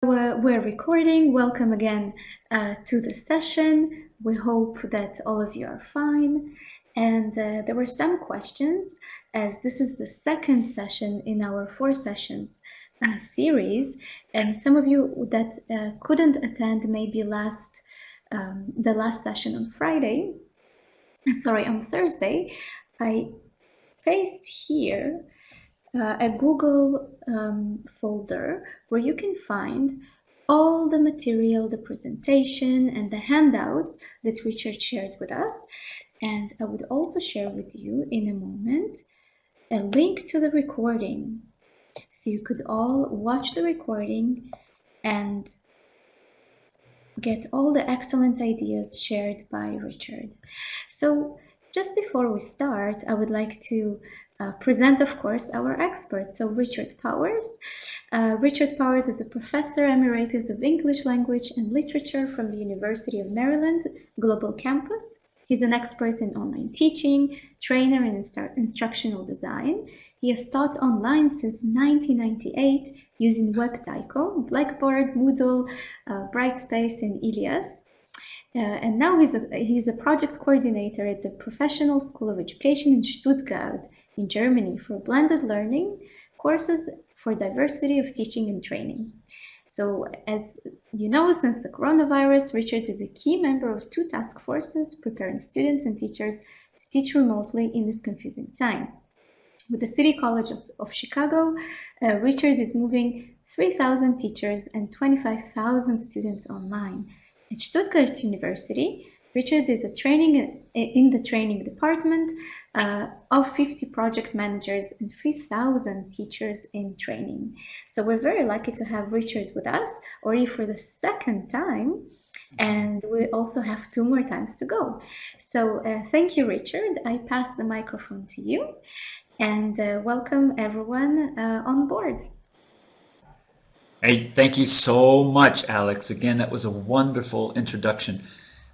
We're recording. Welcome again to the session. We hope that all of you are fine. And there were some questions, as this is the second session in our 4 sessions series. And some of you that couldn't attend maybe the last session on on Thursday, I pasted here a Google folder where you can find all the material, the presentation, and the handouts that Richard shared with us. And I would also share with you in a moment a link to the recording. So you could all watch the recording and get all the excellent ideas shared by Richard. So just before we start, I would like to present, of course, our expert. So Richard Powers. Richard Powers is a professor emeritus of English language and literature from the University of Maryland Global Campus. He's an expert in online teaching, trainer in instructional design. He has taught online since 1998 using WebTyco, Blackboard, Moodle, Brightspace, and Ilias. And now he's a project coordinator at the Professional School of Education in Stuttgart, in Germany, for blended learning courses for diversity of teaching and training. So as you know, since the coronavirus, Richard is a key member of 2 task forces preparing students and teachers to teach remotely in this confusing time. With the City College of Chicago, Richard is moving 3,000 teachers and 25,000 students online. At Stuttgart University, Richard is in the training department of 50 project managers and 3,000 teachers in training. So we're very lucky to have Richard with us, already for the second time, and we also have 2 more times to go. So thank you, Richard. I pass the microphone to you, and welcome everyone on board. Hey, thank you so much, Alex. Again, that was a wonderful introduction.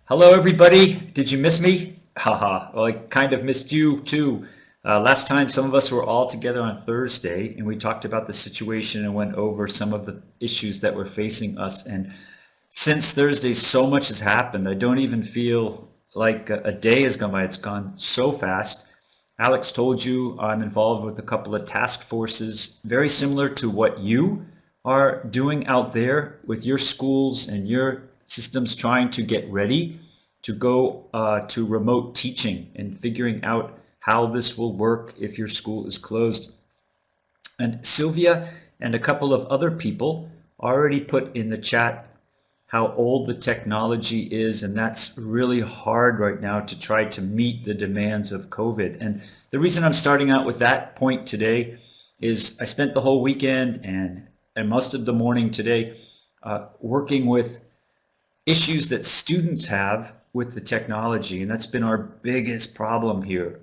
Hello, everybody. Did you miss me? Haha. Well, I kind of missed you too. Last time, some of us were all together on Thursday, and we talked about the situation and went over some of the issues that were facing us. And since Thursday, so much has happened. I don't even feel like a day has gone by. It's gone so fast. Alex told you I'm involved with a couple of task forces, very similar to what you are doing out there with your schools and your systems, trying to get ready to go to remote teaching and figuring out how this will work if your school is closed. And Sylvia and a couple of other people already put in the chat how old the technology is, and that's really hard right now to try to meet the demands of COVID. And the reason I'm starting out with that point today is I spent the whole weekend and most of the morning today working with issues that students have with the technology, and that's been our biggest problem here.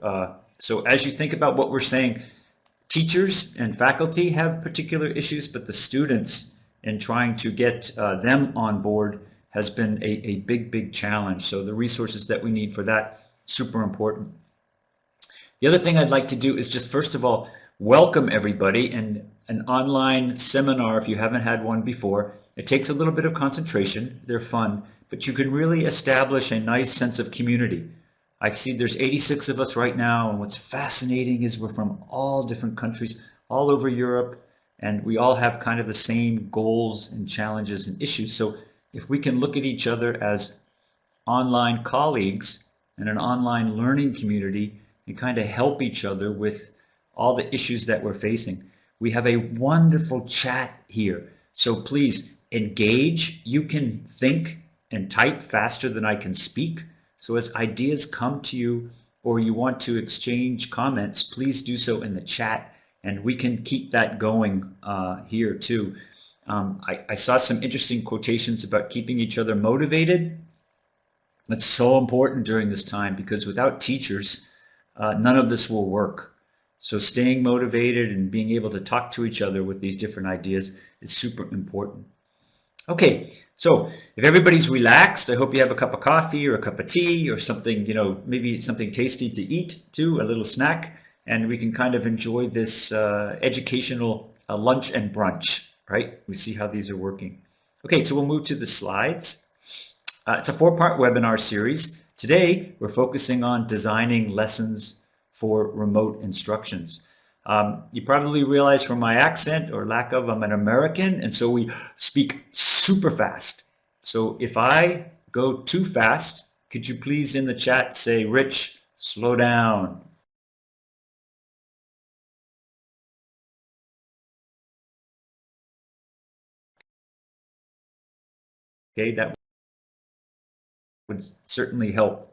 So as you think about what we're saying, teachers and faculty have particular issues, but the students and trying to get them on board has been a big challenge. So the resources that we need for that, super important. The other thing I'd like to do is just first of all welcome everybody. And an online seminar, if you haven't had one before, it takes a little bit of concentration. They're fun, but you can really establish a nice sense of community. I see there's 86 of us right now, and what's fascinating is we're from all different countries, all over Europe, and we all have kind of the same goals and challenges and issues. So if we can look at each other as online colleagues and an online learning community and kind of help each other with all the issues that we're facing. We have a wonderful chat here, so please engage. You can think and type faster than I can speak. So as ideas come to you or you want to exchange comments, please do so in the chat, and we can keep that going here too. I saw some interesting quotations about keeping each other motivated. That's so important during this time, because without teachers, none of this will work. So staying motivated and being able to talk to each other with these different ideas is super important. Okay, so if everybody's relaxed, I hope you have a cup of coffee or a cup of tea or something, maybe something tasty to eat too, a little snack, and we can kind of enjoy this educational lunch and brunch, right? We see how these are working. Okay, so we'll move to the slides. It's a 4-part webinar series. Today, we're focusing on designing lessons for remote instructions. You probably realize from my accent or lack of, I'm an American, and so we speak super fast. So if I go too fast, could you please in the chat say, Rich, slow down? Okay, that would certainly help.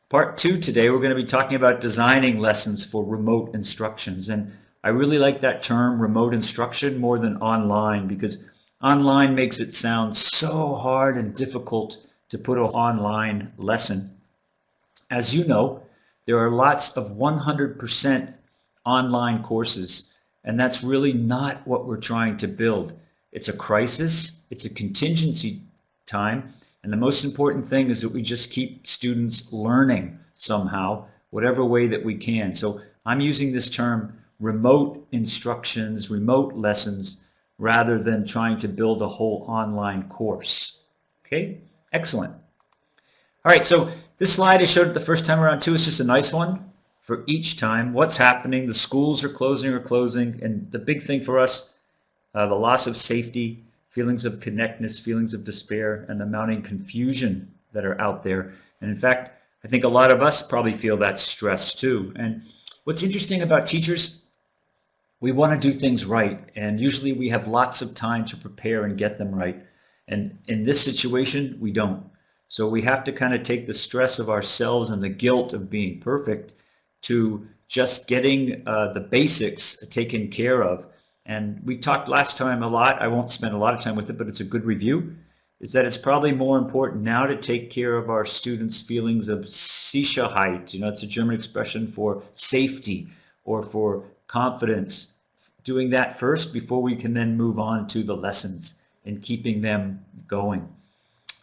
Part 2 today, we're going to be talking about designing lessons for remote instructions. And I really like that term, remote instruction, more than online, because online makes it sound so hard and difficult to put an online lesson. As you know, there are lots of 100% online courses, and that's really not what we're trying to build. It's a crisis, it's a contingency time, and the most important thing is that we just keep students learning somehow, whatever way that we can. So I'm using this term remote instructions, remote lessons, rather than trying to build a whole online course. Okay, excellent. All right, so this slide I showed it the first time around too. It's just a nice one for each time. What's happening? The schools are closing, and the big thing for us, the loss of safety, feelings of connectedness, feelings of despair, and the mounting confusion that are out there. And in fact, I think a lot of us probably feel that stress too. And what's interesting about teachers, we want to do things right, and usually we have lots of time to prepare and get them right. And in this situation, we don't. So we have to kind of take the stress of ourselves and the guilt of being perfect to just getting the basics taken care of. And we talked last time a lot, I won't spend a lot of time with it, but it's a good review, is that it's probably more important now to take care of our students' feelings of Sicherheit. You know, it's a German expression for safety or for confidence. Doing that first before we can then move on to the lessons and keeping them going.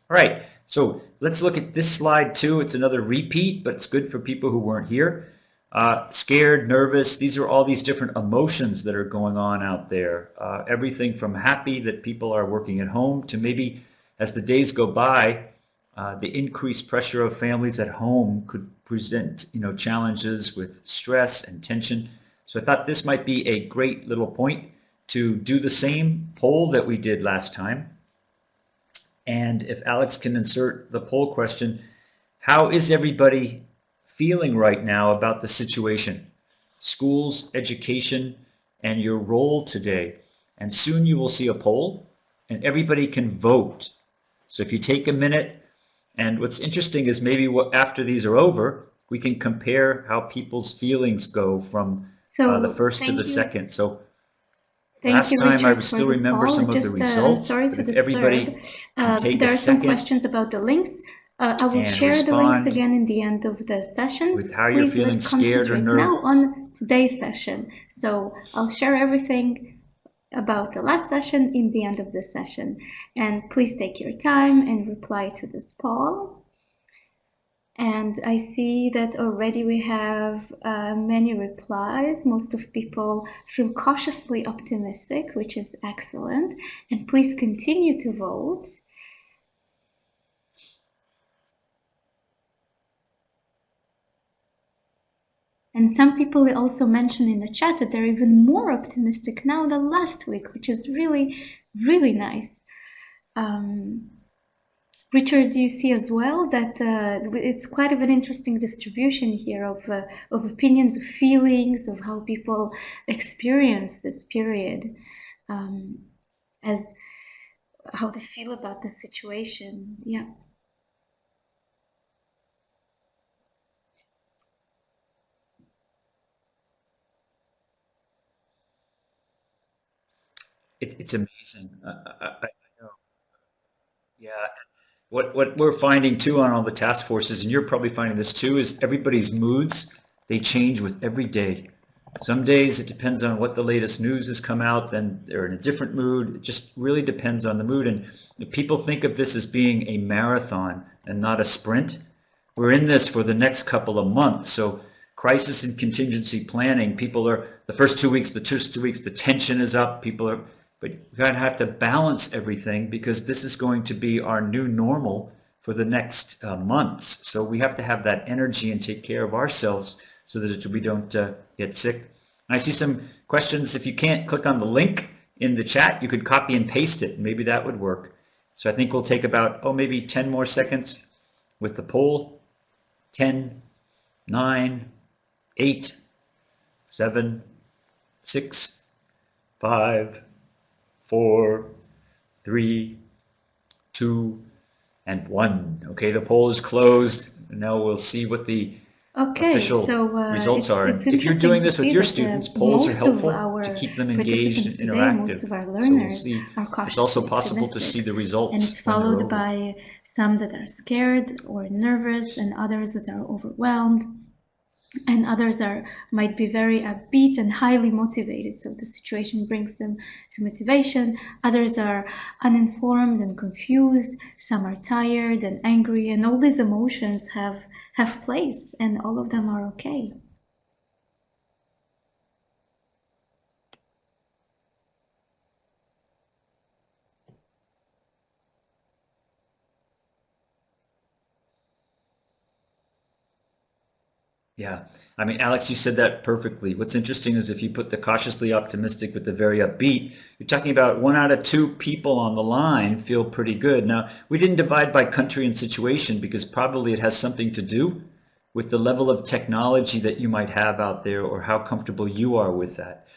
All right, so let's look at this slide too. It's another repeat, but it's good for people who weren't here. Scared, nervous, these are all these different emotions that are going on out there. Everything from happy that people are working at home to maybe as the days go by, the increased pressure of families at home could present, challenges with stress and tension. So I thought this might be a great little point to do the same poll that we did last time. And if Alex can insert the poll question, how is everybody feeling right now about the situation? Schools, education, and your role today. And soon you will see a poll and everybody can vote. So if you take a minute, and what's interesting is maybe after these are over, we can compare how people's feelings go from the first to the second. So last time I still remember some of the results. Sorry to disturb. Everybody can take there a are some second questions about the links. I will share the links again in the end of the session. With how you're feeling, scared or nervous. Now on today's session. So I'll share everything about the last session in the end of the session. And please take your time and reply to this poll. And I see that already we have many replies. Most of people feel cautiously optimistic, which is excellent. And please continue to vote. And some people also mentioned in the chat that they're even more optimistic now than last week, which is really, really nice. Richard, do you see as well that it's quite of an interesting distribution here of opinions, of feelings, of how people experience this period, as how they feel about the situation. Yeah. It's amazing. I know. Yeah. What we're finding too on all the task forces, and you're probably finding this too, is everybody's moods, they change with every day. Some days it depends on what the latest news has come out, then they're in a different mood. It just really depends on the mood. And people think of this as being a marathon and not a sprint. We're in this for the next couple of months. So crisis and contingency planning, people are, the first 2 weeks, the tension is up. People are, but we're going to have to balance everything because this is going to be our new normal for the next months. So we have to have that energy and take care of ourselves so that we don't get sick. I see some questions. If you can't click on the link in the chat, you could copy and paste it. Maybe that would work. So I think we'll take about, maybe 10 more seconds with the poll. 10, 9, 8, 7, 6, 5, 4, 3, 2, and 1. Okay, the poll is closed. Now we'll see what the official results are. If you're doing this with your students, polls are helpful to keep them engaged and interactive. So we'll see. It's also possible to see the results. And it's followed by some that are scared or nervous, and others that are overwhelmed, and others might be very upbeat and highly motivated. So the situation brings them to motivation. Others are uninformed and confused. Some are tired and angry, and all these emotions have place, and all of them are okay. Yeah, I mean, Alex, you said that perfectly. What's interesting is if you put the cautiously optimistic with the very upbeat, you're talking about 1 out of 2 people on the line feel pretty good. Now, we didn't divide by country and situation because probably it has something to do with the level of technology that you might have out there or how comfortable you are with that.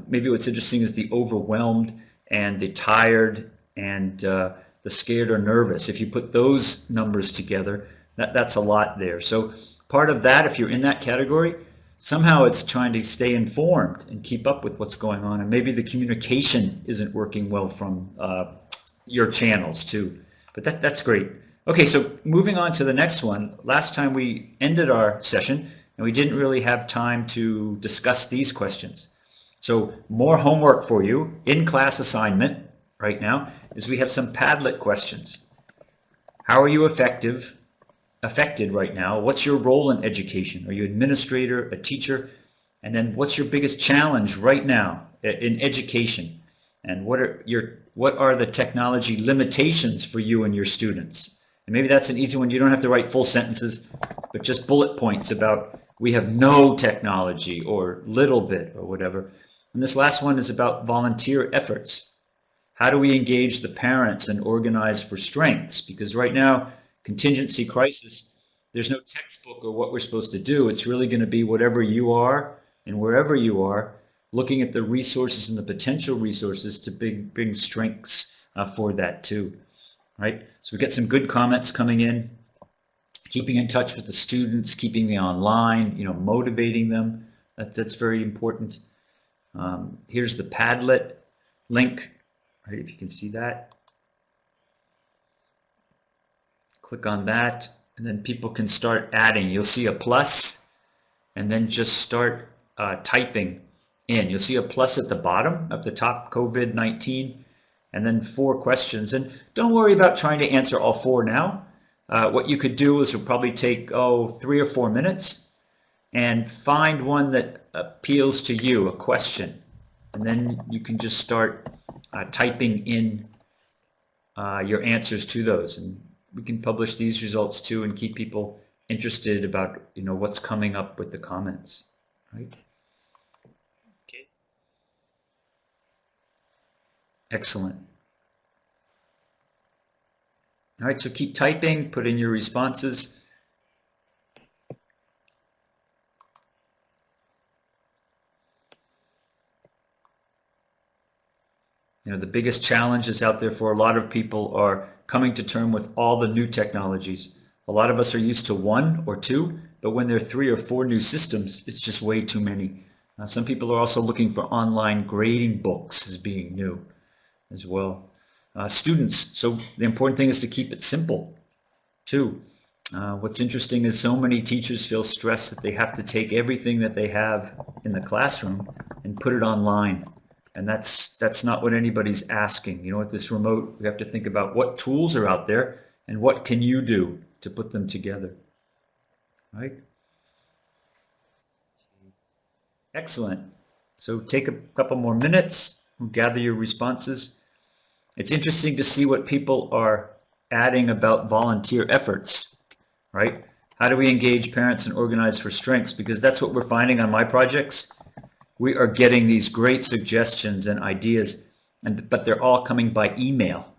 Maybe what's interesting is the overwhelmed and the tired and the scared or nervous. If you put those numbers together, that's a lot there. So part of that, if you're in that category, somehow it's trying to stay informed and keep up with what's going on. And maybe the communication isn't working well from your channels too. But that's great. Okay, so moving on to the next one. Last time we ended our session and we didn't really have time to discuss these questions. So more homework for you, in-class assignment right now, is we have some Padlet questions. How are you affected right now? What's your role in education? Are you an administrator, a teacher? And then what's your biggest challenge right now in education? And what are the technology limitations for you and your students? And maybe that's an easy one. You don't have to write full sentences, but just bullet points about we have no technology or little bit or whatever. And this last one is about volunteer efforts. How do we engage the parents and organize for strengths? Because right now, contingency crisis, there's no textbook or what we're supposed to do. It's really going to be whatever you are and wherever you are, looking at the resources and the potential resources to bring strengths for that too. Right? So we get some good comments coming in, keeping in touch with the students, keeping them online, motivating them. That's very important. Here's the Padlet link, right? If you can see that. Click on that, and then people can start adding. You'll see a plus, and then just start typing in. You'll see a plus at the bottom, up the top, COVID-19, and then 4 questions. And don't worry about trying to answer all 4 now. What you could do is you'll probably take, 3 or 4 minutes and find one that appeals to you, a question. And then you can just start typing in your answers to those. And we can publish these results too and keep people interested about what's coming up with the comments, right? Okay. Excellent. All right, so keep typing, put in your responses. The biggest challenges out there for a lot of people are coming to term with all the new technologies. A lot of us are used to 1 or 2, but when there are 3 or 4 new systems, it's just way too many. Some people are also looking for online grading books as being new as well. Students, so the important thing is to keep it simple too. What's interesting is so many teachers feel stressed that they have to take everything that they have in the classroom and put it online. And that's not what anybody's asking. With this remote, we have to think about what tools are out there and what can you do to put them together, right? Excellent. So take a couple more minutes gather your responses. It's interesting to see what people are adding about volunteer efforts, right? How do we engage parents and organize for strengths? Because that's what we're finding on my projects. We are getting these great suggestions and ideas, but they're all coming by email.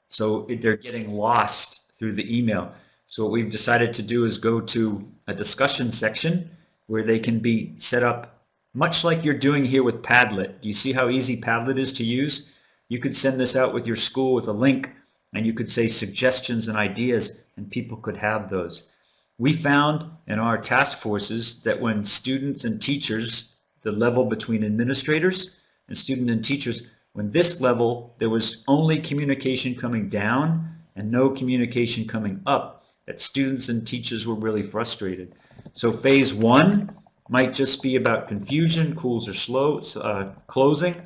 So they're getting lost through the email. So what we've decided to do is go to a discussion section where they can be set up much like you're doing here with Padlet. Do you see how easy Padlet is to use? You could send this out with your school with a link, and you could say suggestions and ideas, and people could have those. We found in our task forces that when students and teachers, the level between administrators and student and teachers, when this level, there was only communication coming down and no communication coming up, that students and teachers were really frustrated. So phase one might just be about confusion, schools are slow, closing.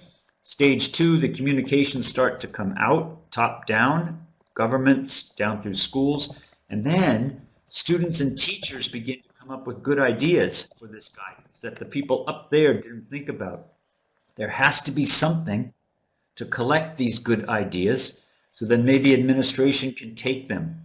Stage two, the communications start to come out, top down, governments down through schools, and then students and teachers begin to come up with good ideas for this guidance that the people up there didn't think about. There has to be something to collect these good ideas, so then maybe administration can take them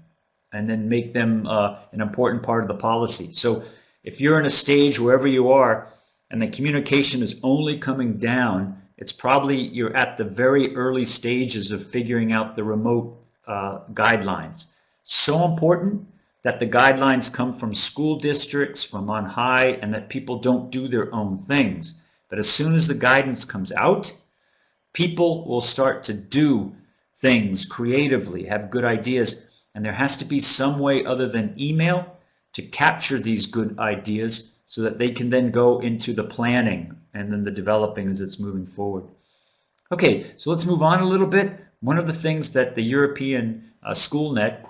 and then make them an important part of the policy. So if you're in a stage wherever you are and the communication is only coming down, it's probably you're at the very early stages of figuring out the remote guidelines. So important that the guidelines come from school districts, from on high, and that people don't do their own things. But as soon as the guidance comes out, people will start to do things creatively, have good ideas, and there has to be some way other than email to capture these good ideas so that they can then go into the planning and then the developing as it's moving forward. Okay, so let's move on a little bit. One of the things that the European SchoolNet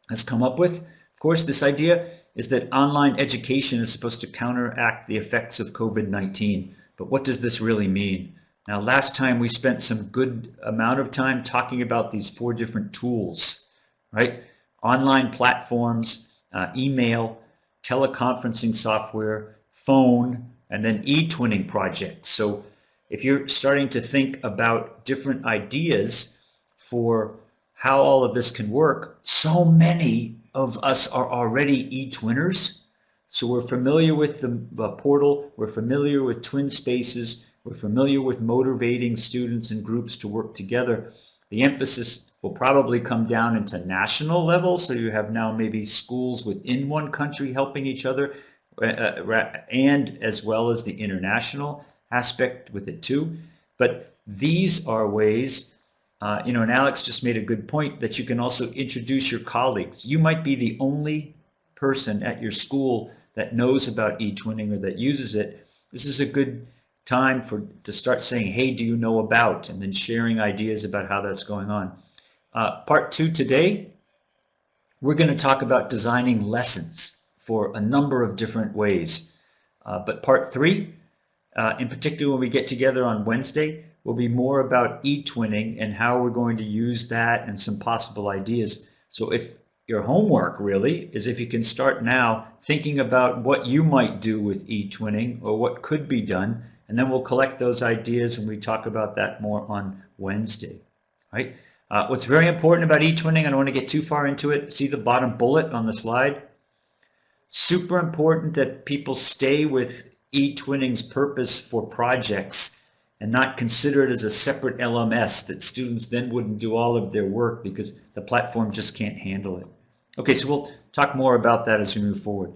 has come up with, of course, this idea is that online education is supposed to counteract the effects of COVID-19. But what does this really mean? Now, last time we spent some good amount of time talking about these 4 different tools, right? Online platforms, email, teleconferencing software, phone, and then e-twinning projects. So if you're starting to think about different ideas for how all of this can work, so many of us are already e-twinners. So we're familiar with the portal, we're familiar with twin spaces, we're familiar with motivating students and groups to work together. The emphasis will probably come down into national level, so you have now maybe schools within one country helping each other, and as well as the international aspect with it too. But these are ways, and Alex just made a good point, that you can also introduce your colleagues. You might be the only person at your school that knows about e-twinning or that uses it. This is a good time to start saying, hey, do you know about, and then sharing ideas about how that's going on. Part 2 today, we're going to talk about designing lessons for a number of different ways. But part 3, in particular when we get together on Wednesday, will be more about e-twinning and how we're going to use that and some possible ideas. So if your homework really is if you can start now thinking about what you might do with e-twinning or what could be done, and then we'll collect those ideas and we talk about that more on Wednesday, right? What's very important about e-twinning, I don't want to get too far into it. See the bottom bullet on the slide? Super important that people stay with e-twinning's purpose for projects and not consider it as a separate LMS that students then wouldn't do all of their work because the platform just can't handle it. Okay, so we'll talk more about that as we move forward.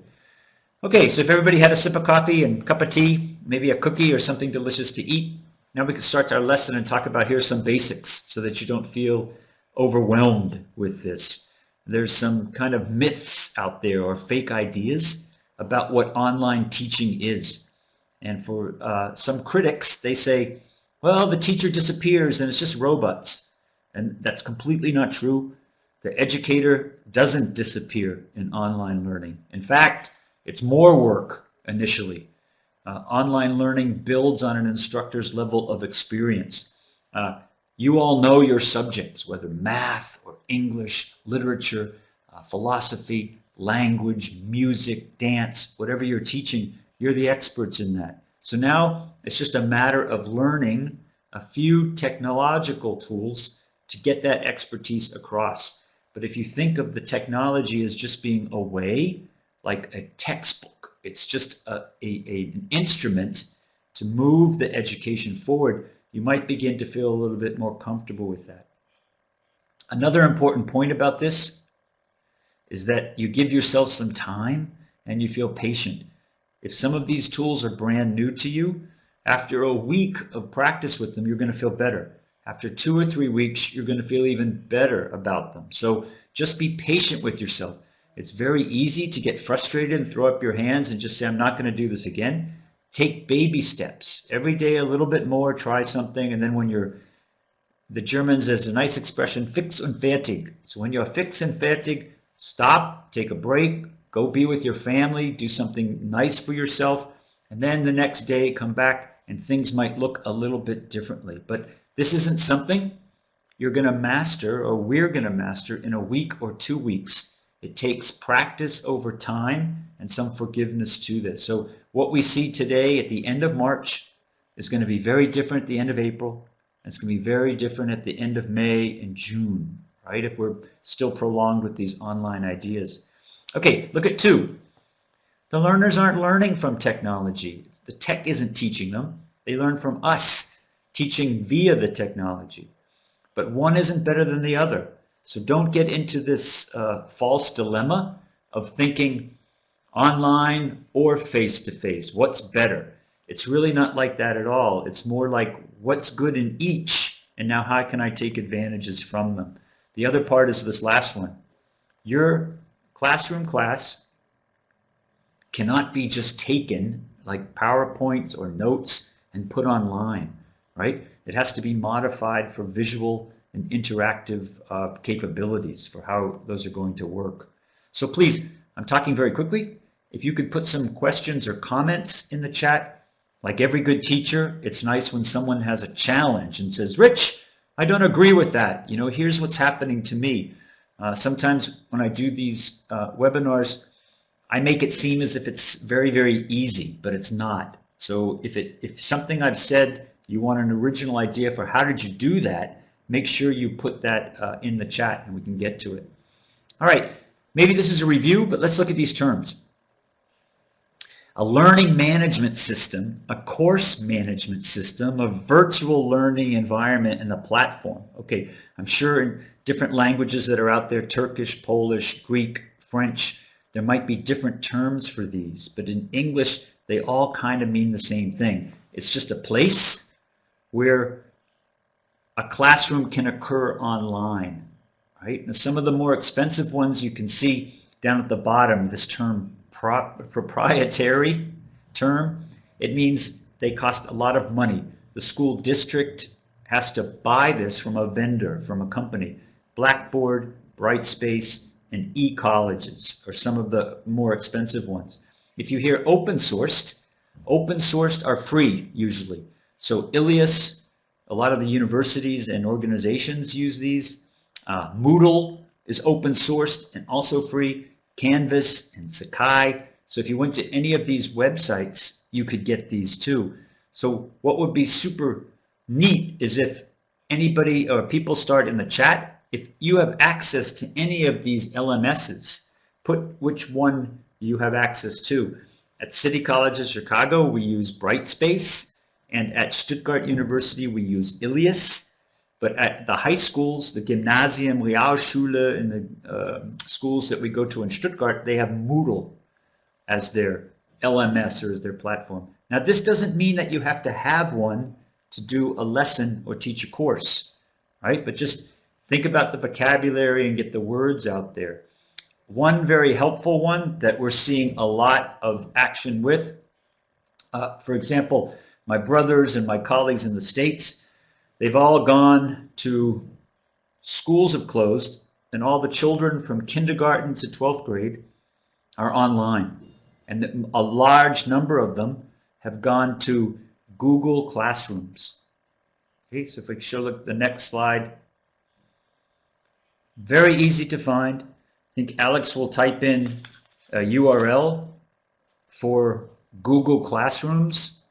Okay, so if everybody had a sip of coffee and cup of tea, maybe a cookie or something delicious to eat, now we can start our lesson and talk about here's some basics so that you don't feel overwhelmed with this. There's some kind of myths out there or fake ideas about what online teaching is. And for some critics, they say, well, the teacher disappears and it's just robots. And that's completely not true. The educator doesn't disappear in online learning. In fact, it's more work initially. Online learning builds on an instructor's level of experience. You all know your subjects, whether math or English, literature, philosophy, language, music, dance, whatever you're teaching, you're the experts in that. So now it's just a matter of learning a few technological tools to get that expertise across. But if you think of the technology as just being a way, like a textbook, it's just an instrument to move the education forward, you might begin to feel a little bit more comfortable with that. Another important point about this is that you give yourself some time and you feel patient. If some of these tools are brand new to you, after a week of practice with them, you're going to feel better. After 2 or 3 weeks, you're going to feel even better about them. So just be patient with yourself. It's very easy to get frustrated and throw up your hands and just say, I'm not going to do this again. Take baby steps. Every day a little bit more, try something, and then when the Germans, there's a nice expression, fix und fertig. So when you're fix and fertig, stop, take a break, go be with your family, do something nice for yourself, and then the next day come back and things might look a little bit differently. But this isn't something you're going to master, or we're going to master, in a week or 2 weeks. It takes practice over time and some forgiveness to this. So what we see today at the end of March is going to be very different at the end of April. It's going to be very different at the end of May and June, right? If we're still prolonged with these online ideas. Okay, look at 2. The learners aren't learning from technology. The tech isn't teaching them. They learn from us, teaching via the technology. But one isn't better than the other. So don't get into this false dilemma of thinking online or face-to-face. What's better? It's really not like that at all. It's more like what's good in each, and now how can I take advantages from them? The other part is this last one. Your classroom class cannot be just taken like PowerPoints or notes and put online, right? It has to be modified for visual and interactive capabilities for how those are going to work. So please, I'm talking very quickly. If you could put some questions or comments in the chat. Like every good teacher, it's nice when someone has a challenge and says, Rich, I don't agree with that. You know, here's what's happening to me. Sometimes when I do these webinars, I make it seem as if it's very, very easy, but it's not. So if something I've said, you want an original idea for how did you do that, make sure you put that in the chat and we can get to it. All right, maybe this is a review, but let's look at these terms. A learning management system, a course management system, a virtual learning environment, and a platform. Okay, I'm sure in different languages that are out there, Turkish, Polish, Greek, French, there might be different terms for these, but in English, they all kind of mean the same thing. It's just a place where a classroom can occur online, right? Now, some of the more expensive ones you can see down at the bottom, this term proprietary term. It means they cost a lot of money. The school district has to buy this from a vendor, from a company. Blackboard, Brightspace, and e-colleges are some of the more expensive ones. If you hear open sourced are free usually. So Ilias, a lot of the universities and organizations use these. Moodle is open sourced and also free. Canvas and Sakai. So if you went to any of these websites, you could get these too. So what would be super neat is if anybody or people start in the chat, if you have access to any of these LMSs, put which one you have access to. At City College of Chicago, we use Brightspace, and at Stuttgart University, we use Ilias. But at the high schools, the Gymnasium, Realschule, and the schools that we go to in Stuttgart, they have Moodle as their LMS or as their platform. Now, this doesn't mean that you have to have one to do a lesson or teach a course, right? But just think about the vocabulary and get the words out there. One very helpful one that we're seeing a lot of action with, for example, my brothers and my colleagues in the States, they've all gone to schools have closed, and all the children from kindergarten to 12th grade are online. And a large number of them have gone to Google Classrooms. Okay, so if we show the next slide. Very easy to find. I think Alex will type in a URL for Google Classrooms,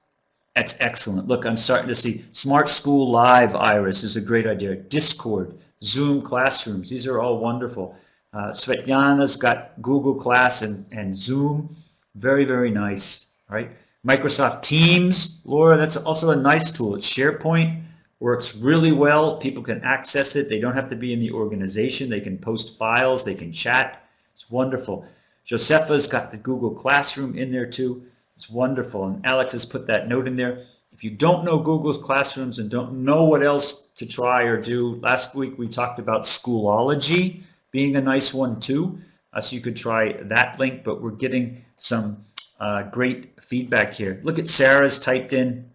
That's excellent. Look, I'm starting to see Smart School Live, Iris, is a great idea. Discord, Zoom classrooms, these are all wonderful. Svetlana's got Google Class and Zoom. Very, very nice, right? Microsoft Teams, Laura, that's also a nice tool. It's SharePoint, works really well. People can access it. They don't have to be in the organization. They can post files. They can chat. It's wonderful. Josefa's got the Google Classroom in there too. It's wonderful. And Alex has put that note in there. If you don't know Google's Classrooms and don't know what else to try or do, last week we talked about Schoolology being a nice one too. So you could try that link, but we're getting some great feedback here. Look at Sarah's typed in.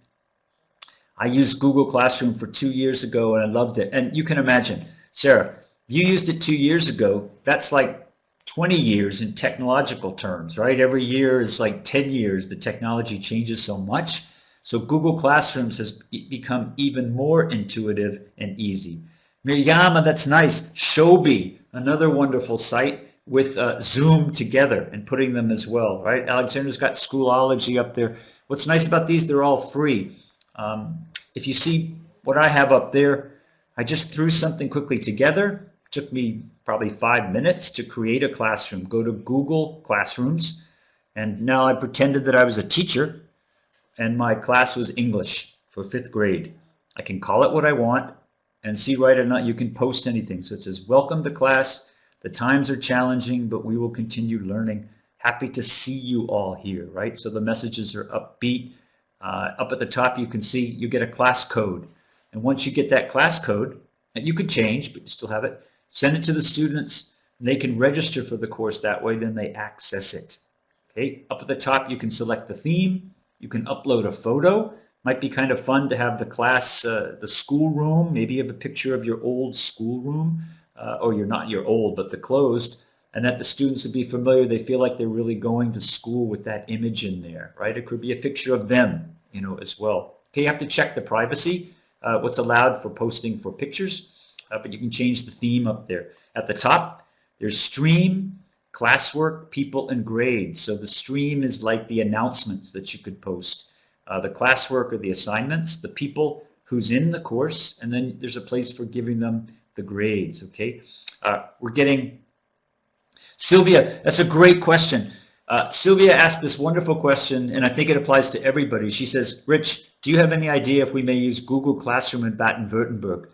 I used Google Classroom for 2 years ago and I loved it. And you can imagine, Sarah, you used it 2 years ago. That's like 20 years in technological terms, right? Every year is like 10 years. The technology changes so much. So Google Classrooms has become even more intuitive and easy. Miryama, that's nice. Shobi, another wonderful site with Zoom together and putting them as well, right? Alexander's got Schoolology up there. What's nice about these, they're all free. If you see what I have up there, I just threw something quickly together. It took me probably 5 minutes to create a classroom. Go to Google Classrooms, and now I pretended that I was a teacher, and my class was English for 5th grade. I can call it what I want, and see right or not, you can post anything. So it says, welcome to class. The times are challenging, but we will continue learning. Happy to see you all here, right? So the messages are upbeat. Up at the top, you can see you get a class code. And once you get that class code, that you could change, but you still have it, send it to the students, and they can register for the course that way, then they access it. Okay, up at the top, you can select the theme, you can upload a photo. Might be kind of fun to have the class, the schoolroom, maybe you have a picture of your old schoolroom, or you're not your old, but the closed, and that the students would be familiar, they feel like they're really going to school with that image in there, right? It could be a picture of them, you know, as well. Okay, you have to check the privacy, what's allowed for posting for pictures, but you can change the theme up there. At the top, there's stream, classwork, people, and grades. So the stream is like the announcements that you could post. The classwork are the assignments, the people who's in the course, and then there's a place for giving them the grades, okay? We're getting, Sylvia, that's a great question. Sylvia asked this wonderful question, and I think it applies to everybody. She says, Rich, do you have any idea if we may use Google Classroom in Baden-Württemberg?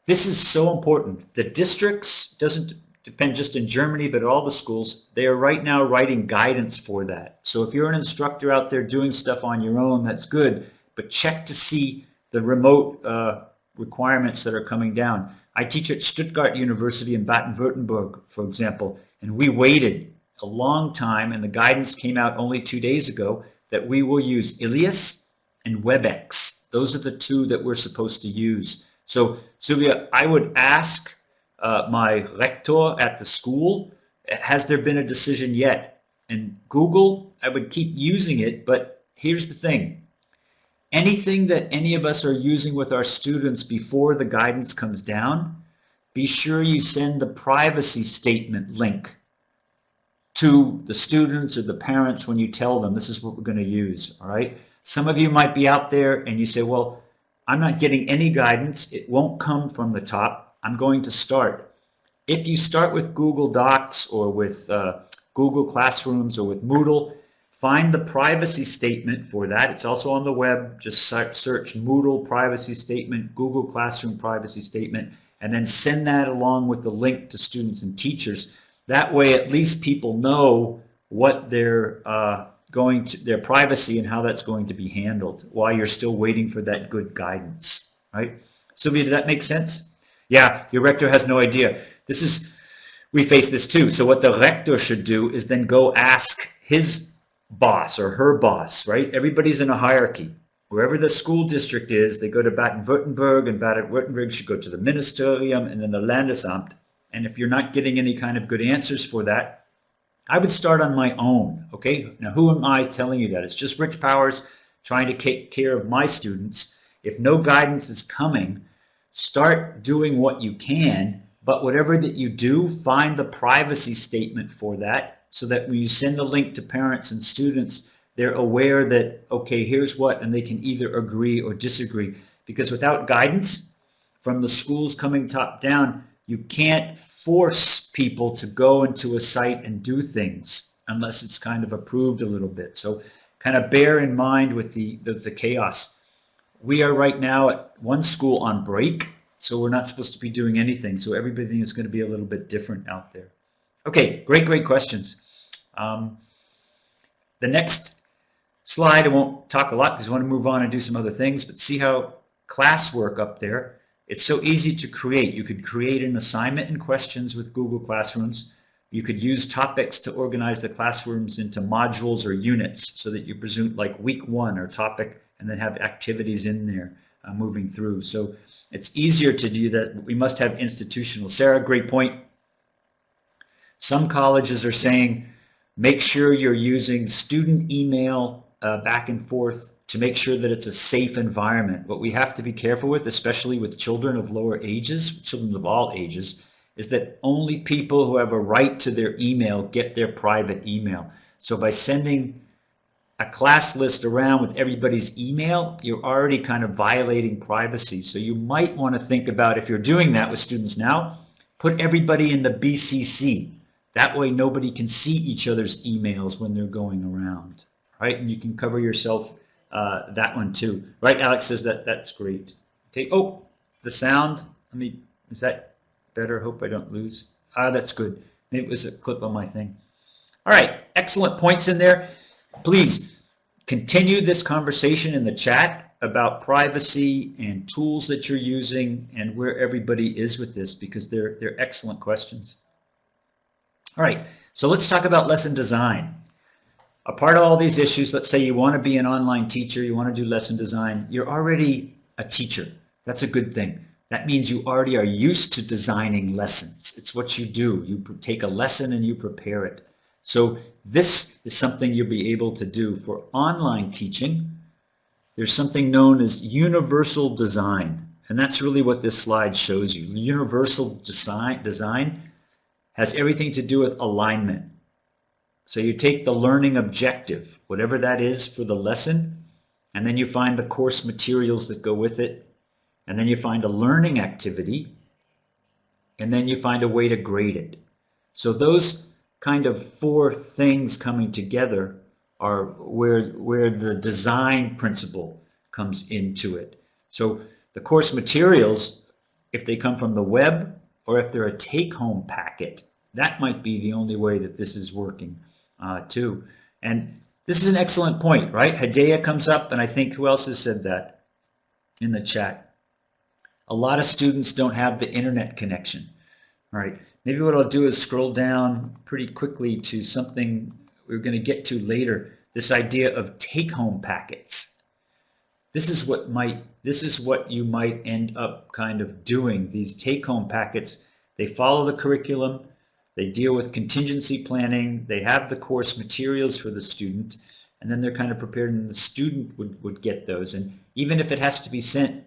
This is so important. The districts, doesn't depend just in Germany, but all the schools, they are right now writing guidance for that. So if you're an instructor out there doing stuff on your own, that's good, but check to see the remote requirements that are coming down. I teach at Stuttgart University in Baden-Württemberg, for example, and we waited a long time, and the guidance came out only 2 days ago that we will use Ilias and WebEx. Those are the two that we're supposed to use. So Sylvia, I would ask my rector at the school, has there been a decision yet? And Google, I would keep using it, but here's the thing. Anything that any of us are using with our students before the guidance comes down, be sure you send the privacy statement link to the students or the parents when you tell them this is what we're going to use, all right? Some of you might be out there and you say, well, I'm not getting any guidance. It won't come from the top. I'm going to start. If you start with Google Docs or with Google Classrooms or with Moodle, find the privacy statement for that. It's also on the web. Just search Moodle privacy statement, Google Classroom privacy statement, and then send that along with the link to students and teachers. That way, at least people know what their their privacy and how that's going to be handled while you're still waiting for that good guidance, right? Sylvia, did that make sense? Yeah, your rector has no idea. We face this too. So what the rector should do is then go ask his boss or her boss, right? Everybody's in a hierarchy. Wherever the school district is, they go to Baden-Württemberg, and Baden-Württemberg should go to the Ministerium and then the Landesamt. And if you're not getting any kind of good answers for that, I would start on my own, okay? Now, who am I telling you that? It's just Rich Powers trying to take care of my students. If no guidance is coming, start doing what you can, but whatever that you do, find the privacy statement for that so that when you send the link to parents and students, they're aware that, okay, here's what, and they can either agree or disagree. Because without guidance from the schools coming top down, you can't force people to go into a site and do things unless it's kind of approved a little bit. So kind of bear in mind with the chaos. We are right now at one school on break, so we're not supposed to be doing anything. So everything is going to be a little bit different out there. Okay, great questions. The next slide, I won't talk a lot because I want to move on and do some other things, but see how classwork up there, it's so easy to create. You could create an assignment and questions with Google Classrooms. You could use topics to organize the classrooms into modules or units so that you presume like week 1 or topic and then have activities in there moving through. So it's easier to do that. We must have institutional. Sarah, great point. Some colleges are saying make sure you're using student email back and forth to make sure that it's a safe environment. What we have to be careful with, especially with children of lower ages, children of all ages, is that only people who have a right to their email get their private email. So by sending a class list around with everybody's email, you're already kind of violating privacy. So you might want to think about, if you're doing that with students now, put everybody in the BCC. That way nobody can see each other's emails when they're going around, right? And you can cover yourself that one too. Right, Alex says that's great. Okay, oh, the sound, is that better? Hope I don't lose. That's good. Maybe it was a clip on my thing. All right, excellent points in there. Please continue this conversation in the chat about privacy and tools that you're using and where everybody is with this, because they're excellent questions. All right, so let's talk about lesson design. A part of all these issues, let's say you want to be an online teacher, you want to do lesson design, you're already a teacher. That's a good thing. That means you already are used to designing lessons. It's what you do. You take a lesson and you prepare it. So this is something you'll be able to do. For online teaching, there's something known as universal design. And that's really what this slide shows you. Universal design has everything to do with alignment. So you take the learning objective, whatever that is for the lesson, and then you find the course materials that go with it, and then you find a learning activity, and then you find a way to grade it. So those kind of 4 things coming together are where the design principle comes into it. So the course materials, if they come from the web or if they're a take-home packet, that might be the only way that this is working too. And this is an excellent point, right? Hidea comes up, and I think who else has said that in the chat? A lot of students don't have the internet connection. All right, maybe what I'll do is scroll down pretty quickly to something we're going to get to later, this idea of take-home packets. This is what you might end up kind of doing. These take-home packets, they follow the curriculum, they deal with contingency planning, they have the course materials for the student, and then they're kind of prepared, and the student would get those. And even if it has to be sent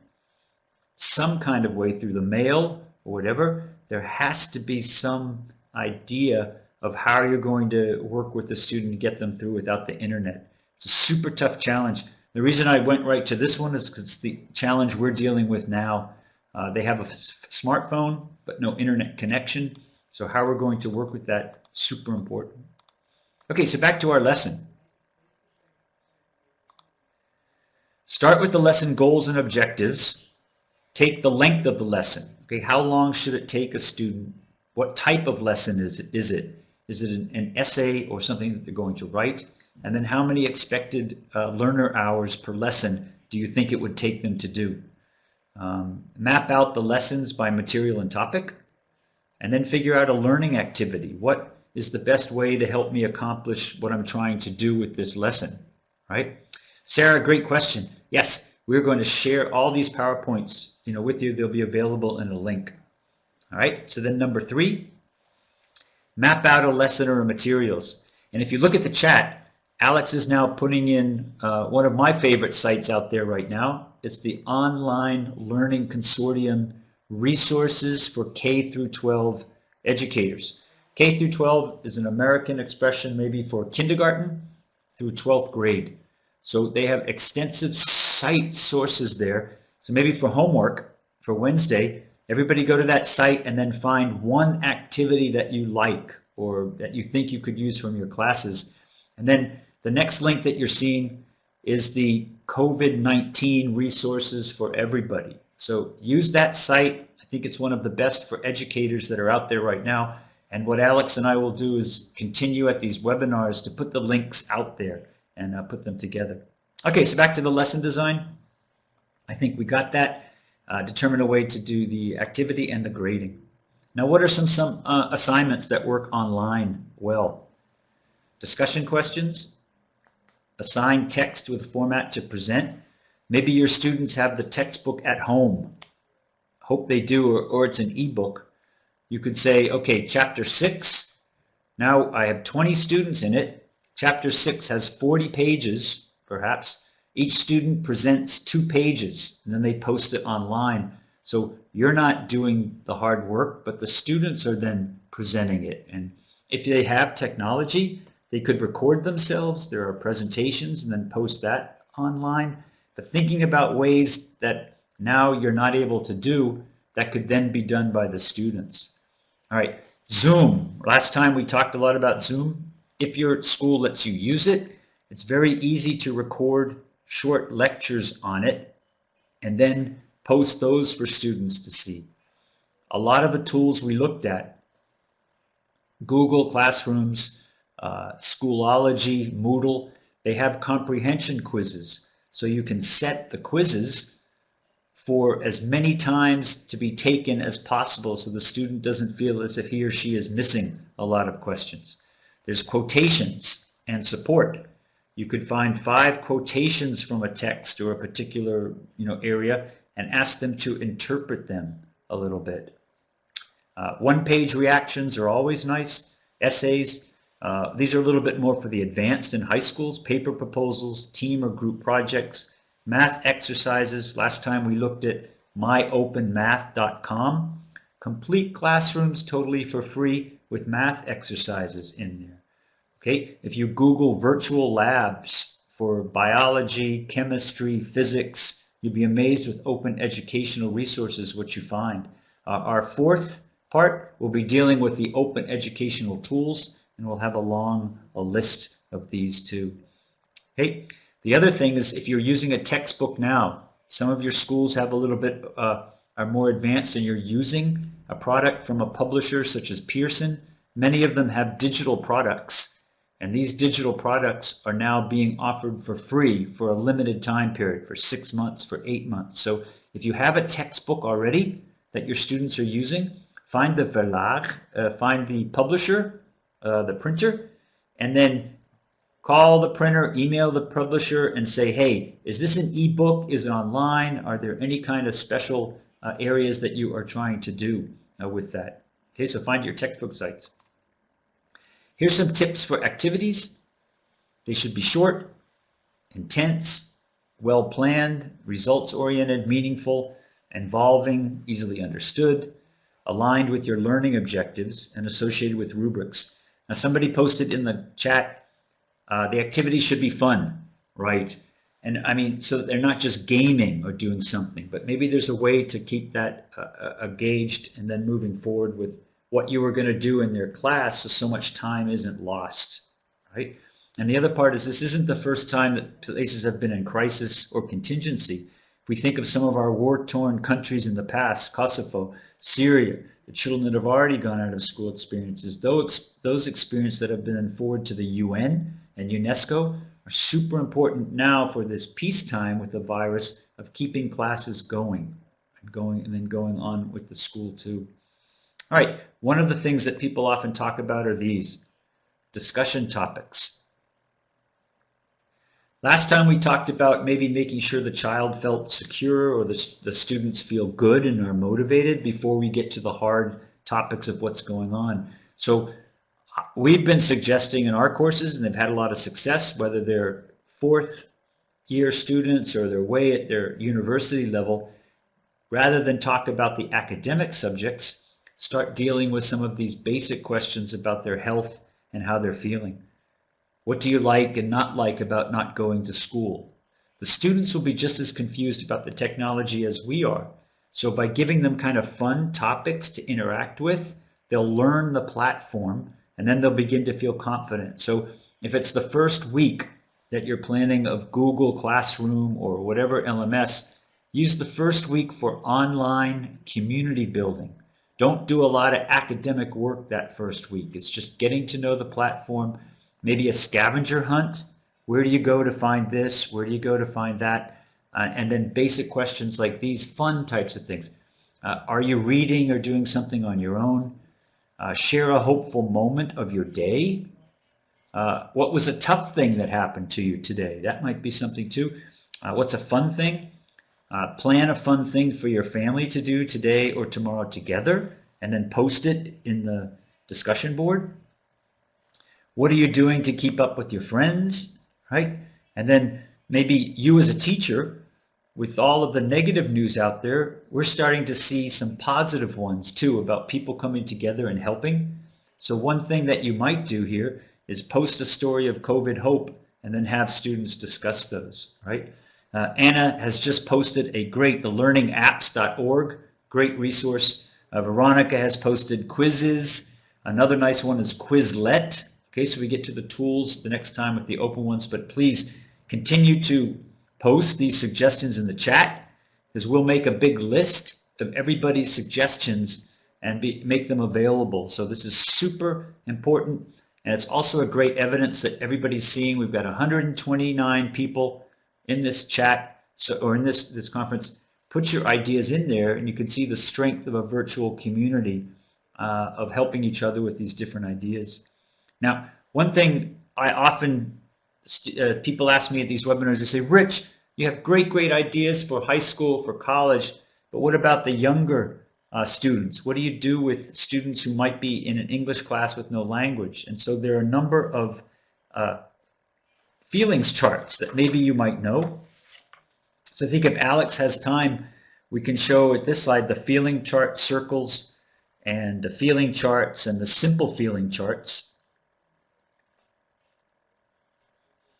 some kind of way through the mail or whatever, there has to be some idea of how you're going to work with the student to get them through without the internet. It's a super tough challenge. The reason I went right to this one is because it's the challenge we're dealing with now. They have a smartphone, but no internet connection. So how we're going to work with that, super important. Okay, so back to our lesson. Start with the lesson goals and objectives. Take the length of the lesson. Okay, how long should it take a student? What type of lesson is it? Is it an essay or something that they're going to write? And then how many expected learner hours per lesson do you think it would take them to do? Map out the lessons by material and topic, and then figure out a learning activity. What is the best way to help me accomplish what I'm trying to do with this lesson, right? Sarah, great question. Yes, we're going to share all these PowerPoints, with you. They'll be available in a link. All right, so then number 3, map out a lesson or materials. And if you look at the chat, Alex is now putting in one of my favorite sites out there right now. It's the Online Learning Consortium Resources for K through 12 Educators. K through 12 is an American expression maybe for kindergarten, through 12th grade. So they have extensive site sources there. So maybe for homework, for Wednesday, everybody go to that site and then find one activity that you like or that you think you could use from your classes. And then the next link that you're seeing is the COVID-19 resources for everybody. So use that site. I think it's one of the best for educators that are out there right now. And what Alex and I will do is continue at these webinars to put the links out there and put them together. Okay, so back to the lesson design. I think we got that. Determine a way to do the activity and the grading. Now, what are some assignments that work online well? Discussion questions, assign text with a format to present. Maybe your students have the textbook at home. Hope they do, or it's an ebook. You could say, okay, chapter 6, now I have 20 students in it. Chapter 6 has 40 pages, perhaps. Each student presents 2 pages, and then they post it online. So you're not doing the hard work, but the students are then presenting it. And if they have technology, they could record themselves. There are presentations and then post that online. But thinking about ways that now you're not able to do, that could then be done by the students. All right, Zoom. Last time we talked a lot about Zoom. If your school lets you use it, it's very easy to record short lectures on it and then post those for students to see. A lot of the tools we looked at, Google Classrooms, Schoology, Moodle, they have comprehension quizzes. So you can set the quizzes for as many times to be taken as possible so the student doesn't feel as if he or she is missing a lot of questions. There's quotations and support. You could find 5 quotations from a text or a particular area and ask them to interpret them a little bit. One-page reactions are always nice. Essays, these are a little bit more for the advanced in high schools. Paper proposals, team or group projects, math exercises. Last time we looked at myopenmath.com. Complete classrooms totally for free with math exercises in there. Okay, if you Google virtual labs for biology, chemistry, physics, you'll be amazed with open educational resources what you find. Our 4th part will be dealing with the open educational tools, and we'll have a list of these too. Okay, the other thing is if you're using a textbook now, some of your schools have a little bit, are more advanced and you're using a product from a publisher such as Pearson. Many of them have digital products. And these digital products are now being offered for free for a limited time period, for 6 months, for 8 months. So if you have a textbook already that your students are using, find the verlag, find the publisher, the printer, and then call the printer, email the publisher and say, hey, is this an ebook? Is it online? Are there any kind of special areas that you are trying to do with that? Okay, so find your textbook sites. Here's some tips for activities. They should be short, intense, well-planned, results-oriented, meaningful, involving, easily understood, aligned with your learning objectives, and associated with rubrics. Now, somebody posted in the chat, the activities should be fun, right? And I mean, so that they're not just gaming or doing something, but maybe there's a way to keep that engaged and then moving forward with what you were going to do in their class so much time isn't lost, right? And the other part is this isn't the first time that places have been in crisis or contingency. If we think of some of our war-torn countries in the past, Kosovo, Syria, the children that have already gone out of school experiences, those experiences that have been forwarded to the UN and UNESCO are super important now for this peacetime with the virus of keeping classes going and then going on with the school too. All right, one of the things that people often talk about are these discussion topics. Last time we talked about maybe making sure the child felt secure or the students feel good and are motivated before we get to the hard topics of what's going on. So we've been suggesting in our courses, and they've had a lot of success, whether they're 4th year students or they're way at their university level, rather than talk about the academic subjects, start dealing with some of these basic questions about their health and how they're feeling. What do you like and not like about not going to school? The students will be just as confused about the technology as we are. So by giving them kind of fun topics to interact with, they'll learn the platform and then they'll begin to feel confident. So if it's the first week that you're planning of Google Classroom or whatever LMS, use the first week for online community building. Don't do a lot of academic work that first week. It's just getting to know the platform, maybe a scavenger hunt. Where do you go to find this? Where do you go to find that? And then basic questions like these, fun types of things. Are you reading or doing something on your own? Share a hopeful moment of your day. What was a tough thing that happened to you today? That might be something too. What's a fun thing? Plan a fun thing for your family to do today or tomorrow together, and then post it in the discussion board. What are you doing to keep up with your friends, right? And then maybe you as a teacher, with all of the negative news out there, we're starting to see some positive ones too about people coming together and helping. So one thing that you might do here is post a story of COVID hope and then have students discuss those, right? Anna has just posted a great, the learningapps.org, great resource. Veronica has posted quizzes. Another nice one is Quizlet. Okay, so we get to the tools the next time with the open ones, but please continue to post these suggestions in the chat, because we'll make a big list of everybody's suggestions and make them available. So this is super important, and it's also a great evidence that everybody's seeing. We've got 129 people in this chat, or in this conference. Put your ideas in there, and you can see the strength of a virtual community of helping each other with these different ideas. Now, one thing I often, people ask me at these webinars, they say, Rich, you have great ideas for high school, for college, but what about the younger students? What do you do with students who might be in an English class with no language? And so there are a number of feelings charts that maybe you might know. So I think if Alex has time, we can show at this slide the feeling chart circles and the feeling charts and the simple feeling charts.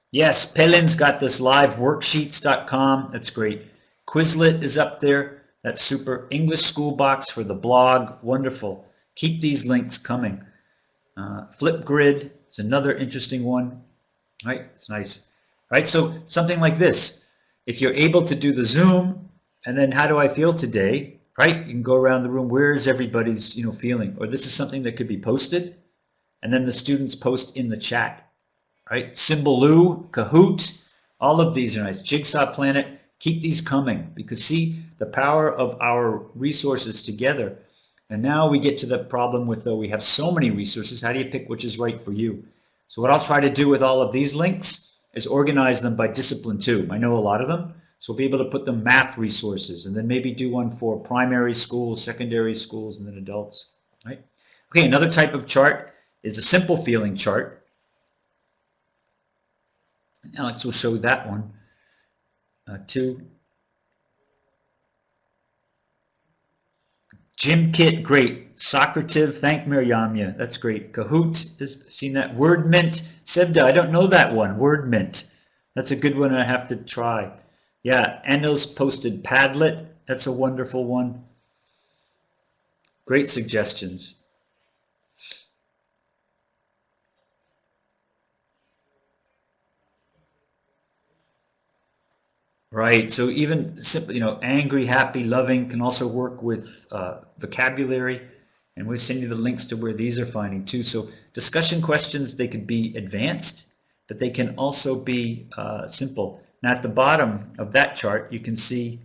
Yes, Pelin's got this live, worksheets.com. That's great. Quizlet is up there. That's super. English School Box for the blog. Wonderful. Keep these links coming. Flipgrid is another interesting one. Right, it's nice. Right, so something like this. If you're able to do the Zoom, and then how do I feel today? Right, you can go around the room. Where is everybody's feeling? Or this is something that could be posted, and then the students post in the chat. Right, Symbaloo, Kahoot, all of these are nice. Jigsaw Planet. Keep these coming, because see the power of our resources together. And now we get to the problem with, though we have so many resources, how do you pick which is right for you? So what I'll try to do with all of these links is organize them by discipline too. I know a lot of them, so we'll be able to put them math resources, and then maybe do one for primary schools, secondary schools, and then adults. Right? Okay, another type of chart is a simple feeling chart. Alex will show that one too. Gym Kit, great. Socrative, thank Miriamya, that's great. Kahoot, has seen that. WordMint, Sevda, I don't know that one. WordMint, that's a good one I have to try. Yeah, Anno's posted Padlet, that's a wonderful one. Great suggestions. Right, so even simply, angry, happy, loving can also work with vocabulary, and we'll send you the links to where these are finding too. So discussion questions, they could be advanced, but they can also be simple. Now at the bottom of that chart, you can see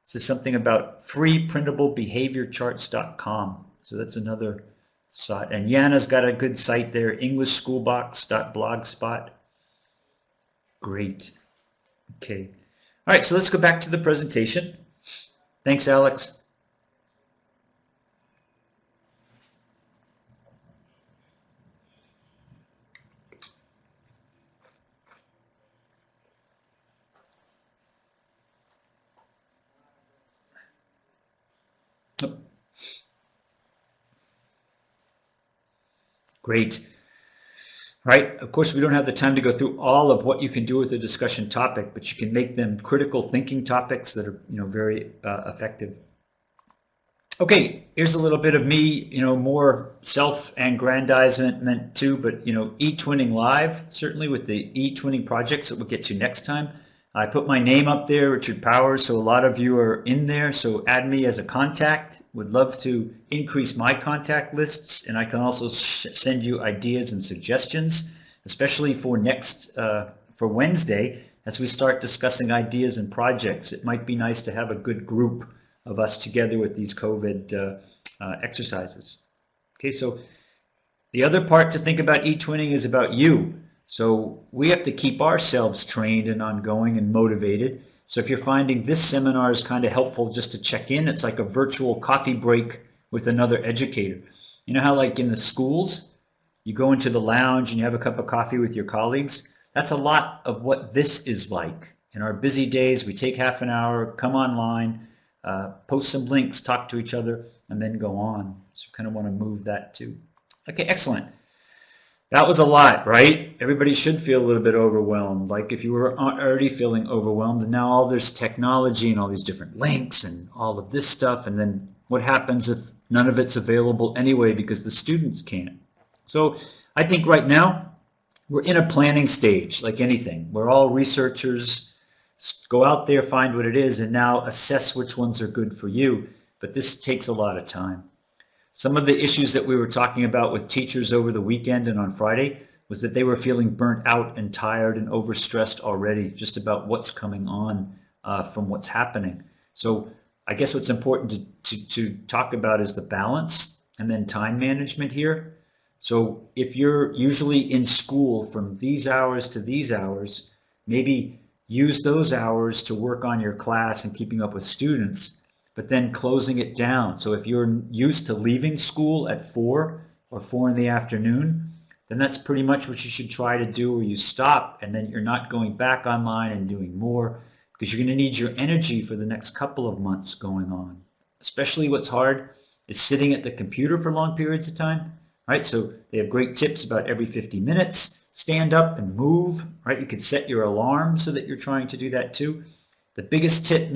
this is something about freeprintablebehaviorcharts.com. So that's another site, and Yana's got a good site there, englishschoolbox.blogspot. Great, okay. All right, so let's go back to the presentation. Thanks, Alex. Great. right? Of course, we don't have the time to go through all of what you can do with a discussion topic, but you can make them critical thinking topics that are, very effective. Okay, here's a little bit of me, more self-aggrandizement too, but, eTwinning Live, certainly with the eTwinning projects that we'll get to next time. I put my name up there, Richard Powers, so a lot of you are in there, so add me as a contact. Would love to increase my contact lists, and I can also send you ideas and suggestions, especially for for Wednesday, as we start discussing ideas and projects. It might be nice to have a good group of us together with these COVID exercises. Okay, so the other part to think about eTwinning is about you. So we have to keep ourselves trained and ongoing and motivated. So if you're finding this seminar is kind of helpful just to check in, it's like a virtual coffee break with another educator. You know how like in the schools, you go into the lounge and you have a cup of coffee with your colleagues? That's a lot of what this is like. In our busy days, we take half an hour, come online, post some links, talk to each other, and then go on. So kind of want to move that too. Okay, excellent. That was a lot, right? Everybody should feel a little bit overwhelmed. Like if you were already feeling overwhelmed, and now all there's technology and all these different links and all of this stuff, and then what happens if none of it's available anyway because the students can't? So I think right now we're in a planning stage, like anything. We're all researchers. Go out there, find what it is, and now assess which ones are good for you. But this takes a lot of time. Some of the issues that we were talking about with teachers over the weekend and on Friday was that they were feeling burnt out and tired and overstressed already just about what's coming on from what's happening. So I guess what's important to talk about is the balance and then time management here. So if you're usually in school from these hours to these hours, maybe use those hours to work on your class and keeping up with students, but then closing it down. So if you're used to leaving school at 4 or 4 in the afternoon, then that's pretty much what you should try to do, where you stop and then you're not going back online and doing more, because you're going to need your energy for the next couple of months going on. Especially what's hard is sitting at the computer for long periods of time, right? So they have great tips about every 50 minutes, stand up and move, right? You could set your alarm so that you're trying to do that too. The biggest tip,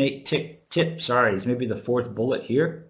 is maybe the fourth bullet here.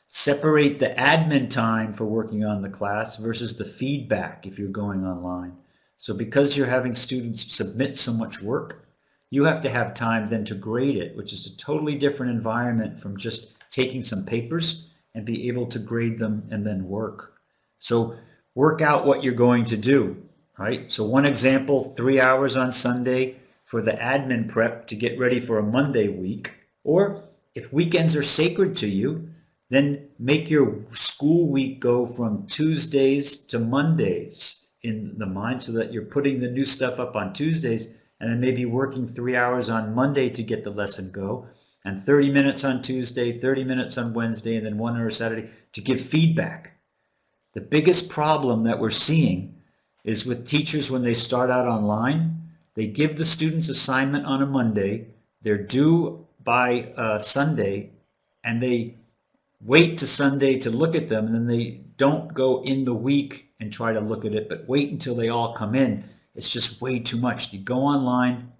Separate the admin time for working on the class versus the feedback if you're going online. So because you're having students submit so much work, you have to have time then to grade it, which is a totally different environment from just taking some papers and be able to grade them and then work. So work out what you're going to do, right? So one example, 3 hours on Sunday for the admin prep to get ready for a Monday week. Or if weekends are sacred to you, then make your school week go from Tuesdays to Mondays in the mind, so that you're putting the new stuff up on Tuesdays and then maybe working 3 hours on Monday to get the lesson go, and 30 minutes on Tuesday, 30 minutes on Wednesday, and then 1 hour Saturday to give feedback. The biggest problem that we're seeing is with teachers when they start out online. They give the students assignment on a Monday, they're due by Sunday, and they wait to Sunday to look at them, and then they don't go in the week and try to look at it, but wait until they all come in. It's just way too much. You go online,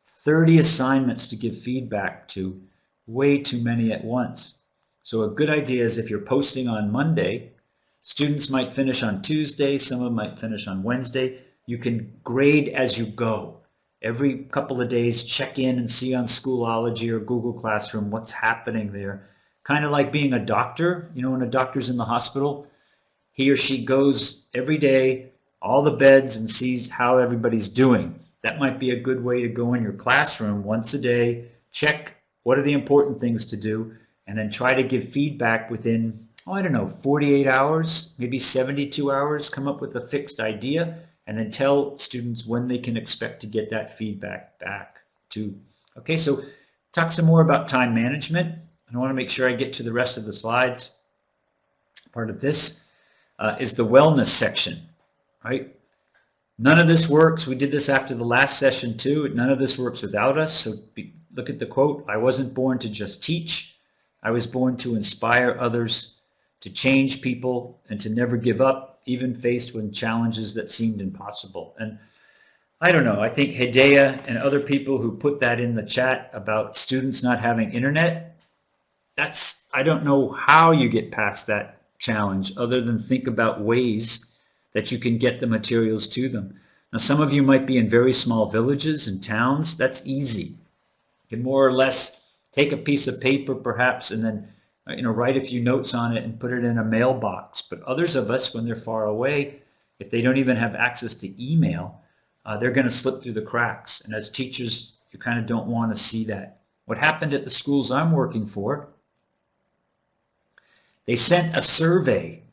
30 assignments to give feedback to, way too many at once. So a good idea is if you're posting on Monday, students might finish on Tuesday, some of them might finish on Wednesday. You can grade as you go. Every couple of days, check in and see on Schoolology or Google Classroom what's happening there. Kind of like being a doctor. You know, when a doctor's in the hospital, he or she goes every day, all the beds, and sees how everybody's doing. That might be a good way to go in your classroom once a day, check what are the important things to do, and then try to give feedback within, 48 hours, maybe 72 hours, come up with a fixed idea, and then tell students when they can expect to get that feedback back too. Okay, so talk some more about time management. I want to make sure I get to the rest of the slides. Part of this is the wellness section, right? None of this works. We did this after the last session too. None of this works without us. So look at the quote. I wasn't born to just teach. I was born to inspire others, to change people, and to never give up. even faced with challenges that seemed impossible. And I don't know, I think Hidea and other people who put that in the chat about students not having internet, I don't know how you get past that challenge other than think about ways that you can get the materials to them. Now, some of you might be in very small villages and towns. That's easy. You can more or less take a piece of paper perhaps and then write a few notes on it and put it in a mailbox. But others of us, when they're far away, if they don't even have access to email, they're going to slip through the cracks. And as teachers, you kind of don't want to see that. What happened at the schools I'm working for, they sent a survey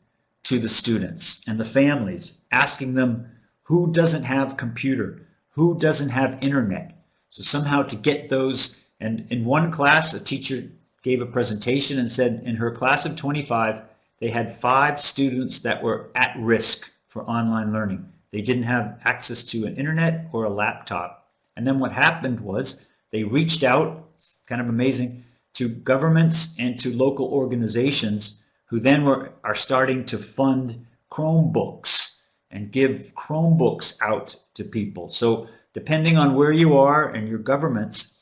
to the students and the families asking them who doesn't have computer, who doesn't have internet. So somehow to get those, and in one class, a teacher gave a presentation and said in her class of 25, they had 5 students that were at risk for online learning. They didn't have access to an internet or a laptop. And then what happened was they reached out, it's kind of amazing, to governments and to local organizations who then are starting to fund Chromebooks and give Chromebooks out to people. So depending on where you are and your governments,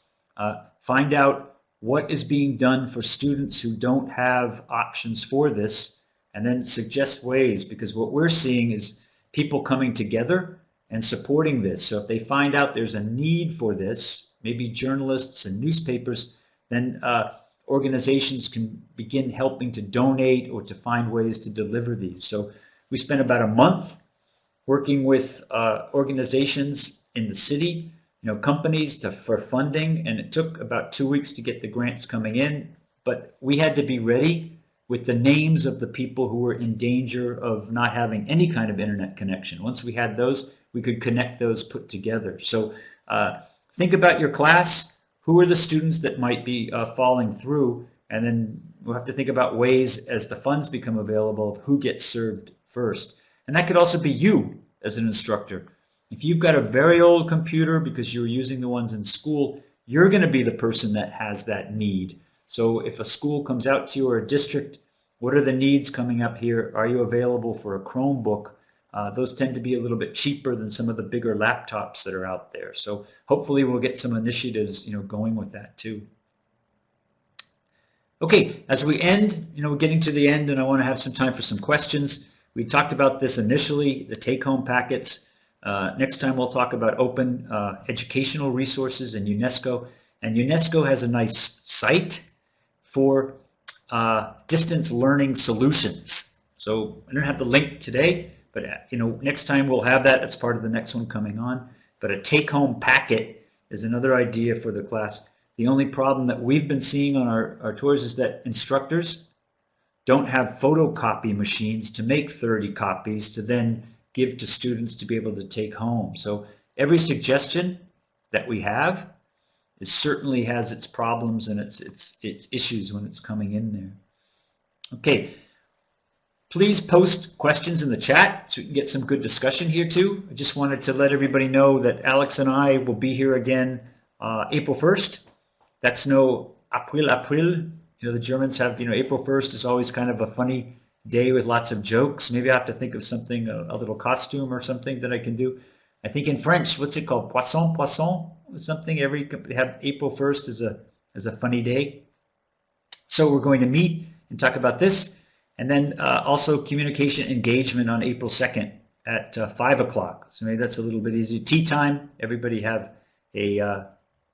find out what is being done for students who don't have options for this, and then suggest ways, because what we're seeing is people coming together and supporting this. So if they find out there's a need for this, maybe journalists and newspapers, then organizations can begin helping to donate or to find ways to deliver these. So we spent about a month working with organizations in the city, companies for funding, and it took about 2 weeks to get the grants coming in, but we had to be ready with the names of the people who were in danger of not having any kind of internet connection. Once we had those, we could connect those put together. So think about your class. Who are the students that might be falling through? And then we'll have to think about ways as the funds become available of who gets served first. And that could also be you as an instructor. If you've got a very old computer because you're using the ones in school, you're going to be the person that has that need. So if a school comes out to you or a district, what are the needs coming up here? Are you available for a Chromebook? Those tend to be a little bit cheaper than some of the bigger laptops that are out there. So hopefully we'll get some initiatives, going with that too. Okay, as we end, we're getting to the end, and I want to have some time for some questions. We talked about this initially, the take-home packets. Next time we'll talk about open educational resources and UNESCO. And UNESCO has a nice site for distance learning solutions. So I don't have the link today, but next time we'll have that. That's part of the next one coming on. But a take-home packet is another idea for the class. The only problem that we've been seeing on our tours is that instructors don't have photocopy machines to make 30 copies to then give to students to be able to take home. So every suggestion that we have certainly has its problems and its issues when it's coming in there. Okay, please post questions in the chat so we can get some good discussion here too. I just wanted to let everybody know that Alex and I will be here again April 1st. That's no April. The Germans have, April 1st is always kind of a funny day with lots of jokes. Maybe I have to think of something, a little costume or something that I can do. I think in French, what's it called? Poisson, something. Have April 1st as a funny day. So we're going to meet and talk about this, and then also communication engagement on April 2nd at 5 o'clock. So maybe that's a little bit easier. Tea time. Everybody have a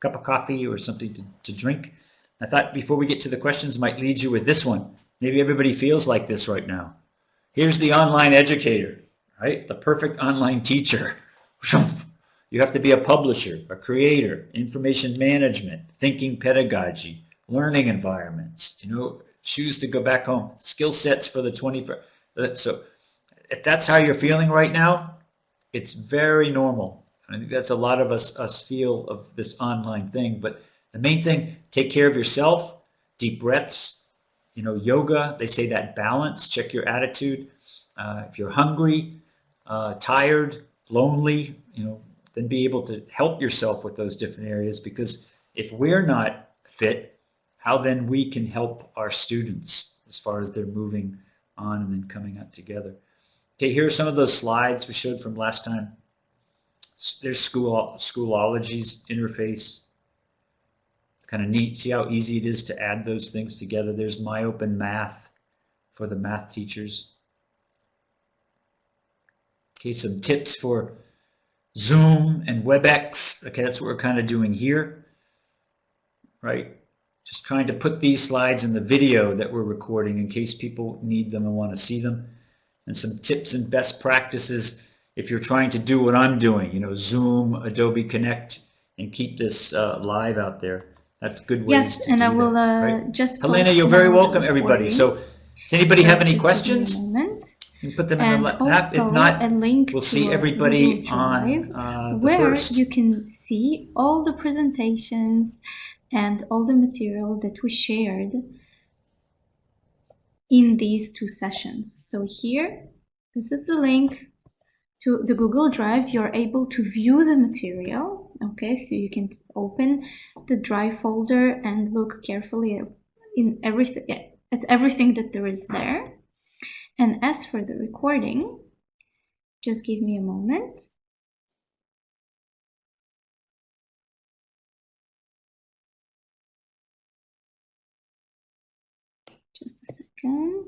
cup of coffee or something to drink. I thought before we get to the questions, I might lead you with this one. Maybe everybody feels like this right now. Here's the online educator, right? The perfect online teacher. You have to be a publisher, a creator, information management, thinking pedagogy, learning environments, choose to go back home, skill sets for the 21st. So if that's how you're feeling right now, it's very normal. I think that's a lot of us feel of this online thing. But the main thing, take care of yourself, deep breaths, yoga, they say that balance, check your attitude. If you're hungry, tired, lonely, then be able to help yourself with those different areas, because if we're not fit, how then we can help our students as far as they're moving on and then coming out together. Okay, here are some of those slides we showed from last time. There's Schoolology's interface. It's kind of neat. See how easy it is to add those things together. There's My Open Math for the math teachers. Okay, some tips for Zoom and WebEx. Okay, that's what we're kind of doing here, right? Just trying to put these slides in the video that we're recording in case people need them and want to see them. And some tips and best practices if you're trying to do what I'm doing, you know, Zoom, Adobe Connect, and keep this live out there. That's good ways to do that. Yes, and I will right? Just Helena, you're very welcome, everybody. So does anybody have any questions? You can put them in the app. If not, we'll see everybody on the where first. You can see all the presentations and all the material that we shared in these two sessions. So here, this is the link to the Google Drive. You're able to view the material. Okay, so you can open the Drive folder and look carefully in at everything that there is there. And as for the recording, just give me a moment. Just a second.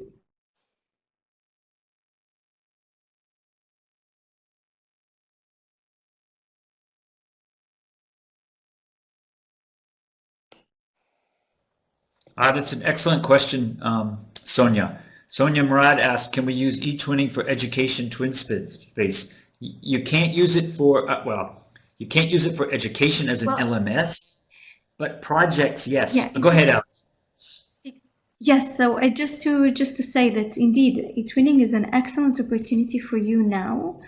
That's an excellent question, Sonia. Sonia Murad asked, can we use eTwinning for education twin space? You can't use it for, well, you can't use it for education as an LMS, but projects, yes. Yeah, go ahead, Alex. Yes, so just to say that indeed, eTwinning is an excellent opportunity for you now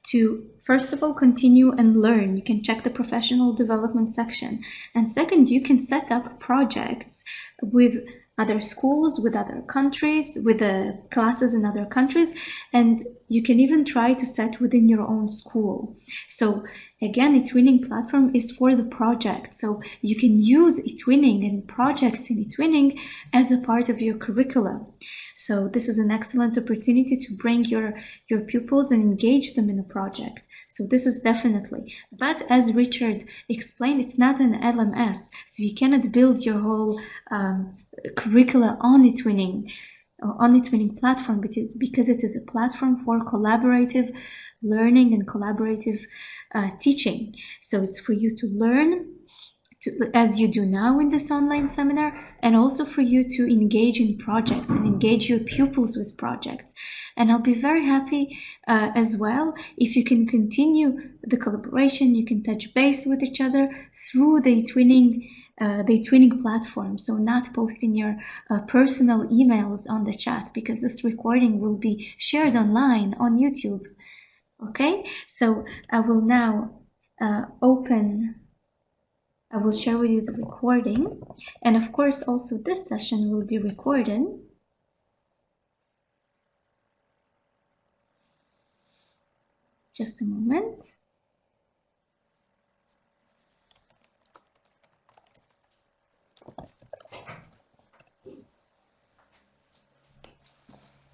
to, first of all, continue and learn. You can check the professional development section. And second, you can set up projects with other schools, with other countries, with the classes in other countries, and you can even try to set within your own school. So again, eTwinning platform is for the project. So you can use eTwinning and projects in eTwinning as a part of your curriculum. So this is an excellent opportunity to bring your pupils and engage them in a project. So this is definitely, but as Richard explained, it's not an LMS. So you cannot build your whole curricula on eTwinning platform because it is a platform for collaborative learning and collaborative teaching. So it's for you to learn as you do now in this online seminar, and also for you to engage in projects and engage your pupils with projects. And I'll be very happy as well if you can continue the collaboration. You can touch base with each other through the eTwinning platform. So not posting your personal emails on the chat, because this recording will be shared online on YouTube. Okay, so I will now I will share with you the recording, and of course also this session will be recorded. Just a moment.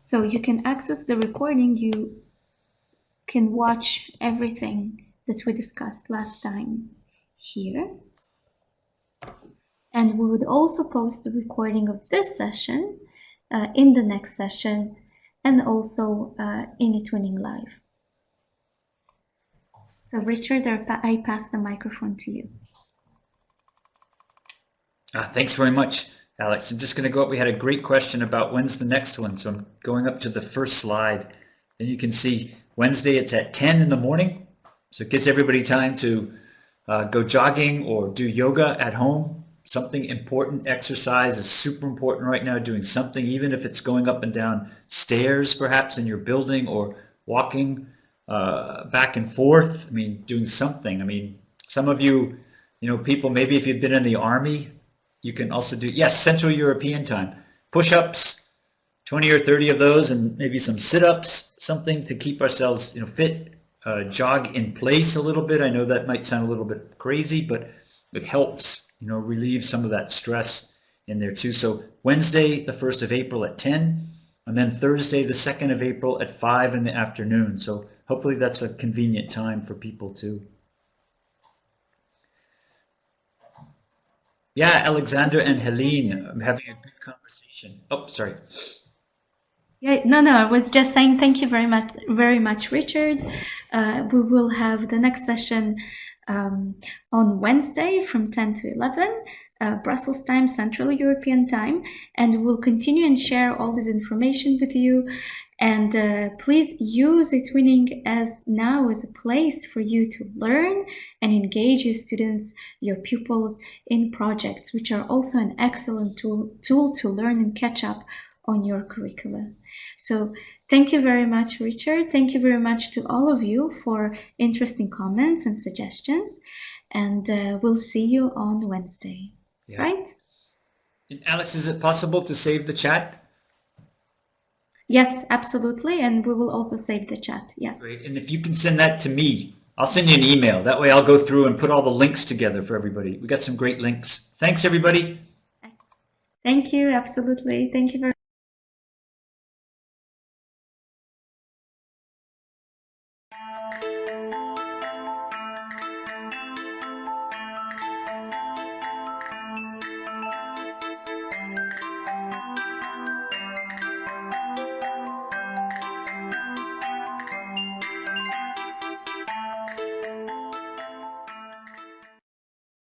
So you can access the recording, you can watch everything that we discussed last time here. And we would also post the recording of this session in the next session, and also in eTwinning Live. So Richard, I pass the microphone to you. Thanks very much, Alex. I'm just going to go up. We had a great question about when's the next one. So I'm going up to the first slide. And you can see Wednesday it's at 10 in the morning. So it gives everybody time to go jogging or do yoga at home. Something important. Exercise is super important right now. Doing something, even if it's going up and down stairs perhaps in your building, or walking back and forth. I mean, doing something. I mean, some of you, people, maybe if you've been in the army, you can also do, yes, Central European time. Push-ups, 20 or 30 of those, and maybe some sit-ups, something to keep ourselves fit. Jog in place a little bit. I know that might sound a little bit crazy, but it helps, relieve some of that stress in there too. So Wednesday, the 1st of April at 10. And then Thursday, the 2nd of April at 5 in the afternoon. So hopefully that's a convenient time for people too. Yeah, Alexandra and Helene, I'm having a good conversation. Oh, sorry. Yeah, no, I was just saying thank you very much, Richard. We will have the next session on Wednesday from 10 to 11, Brussels time, Central European time, and we'll continue and share all this information with you. And please use eTwinning as a place for you to learn and engage your students, your pupils in projects, which are also an excellent tool to learn and catch up on your curricula. So thank you very much, Richard. Thank you very much to all of you for interesting comments and suggestions. And we'll see you on Wednesday, right? And Alex, is it possible to save the chat? Yes, absolutely. And we will also save the chat. Yes. Great. And if you can send that to me, I'll send you an email. That way I'll go through and put all the links together for everybody. We got some great links. Thanks, everybody. Thank you. Absolutely. Thank you very much.